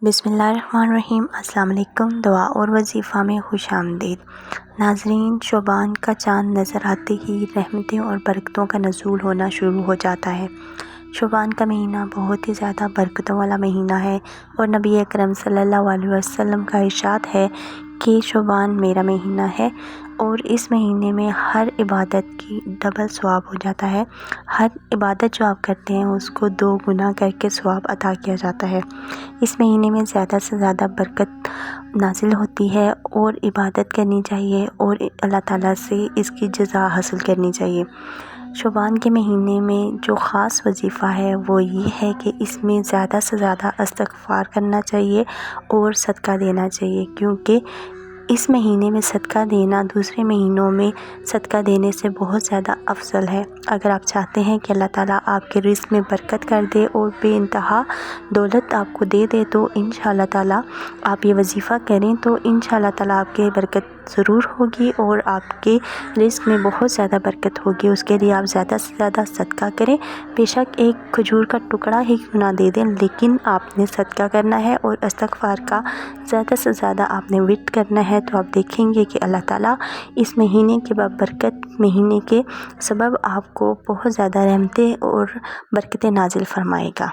بسم اللہ الرحمن الرحیم۔ السلام علیکم۔ دعا اور وظیفہ میں خوش آمدید ناظرین۔ شعبان کا چاند نظر آتے ہی رحمتیں اور برکتوں کا نزول ہونا شروع ہو جاتا ہے۔ شعبان کا مہینہ بہت ہی زیادہ برکتوں والا مہینہ ہے اور نبی اکرم صلی اللہ علیہ وسلم کا ارشاد ہے کہ شعبان میرا مہینہ ہے اور اس مہینے میں ہر عبادت کی ڈبل ثواب ہو جاتا ہے۔ ہر عبادت جو آپ کرتے ہیں اس کو 2 گنا کر کے ثواب عطا کیا جاتا ہے۔ اس مہینے میں زیادہ سے زیادہ برکت نازل ہوتی ہے اور عبادت کرنی چاہیے اور اللہ تعالیٰ سے اس کی جزا حاصل کرنی چاہیے۔ شعبان کے مہینے میں جو خاص وظیفہ ہے وہ یہ ہے کہ اس میں زیادہ سے زیادہ استغفار کرنا چاہیے اور صدقہ دینا چاہیے، کیونکہ اس مہینے میں صدقہ دینا دوسرے مہینوں میں صدقہ دینے سے بہت زیادہ افضل ہے۔ اگر آپ چاہتے ہیں کہ اللہ تعالیٰ آپ کے رزق میں برکت کر دے اور بے انتہا دولت آپ کو دے دے تو انشاءاللہ تعالیٰ آپ یہ وظیفہ کریں تو انشاءاللہ تعالیٰ آپ کے برکت ضرور ہوگی اور آپ کے رزق میں بہت زیادہ برکت ہوگی۔ اس کے لیے آپ زیادہ سے زیادہ صدقہ کریں، بے شک ایک کھجور کا ٹکڑا ہی کیوں نہ دے دیں، لیکن آپ نے صدقہ کرنا ہے اور استغفار کا زیادہ سے زیادہ آپ نے ورد کرنا ہے، تو آپ دیکھیں گے کہ اللہ تعالیٰ اس مہینے کے برکت مہینے کے سبب آپ کو بہت زیادہ رحمتیں اور برکتیں نازل فرمائے گا۔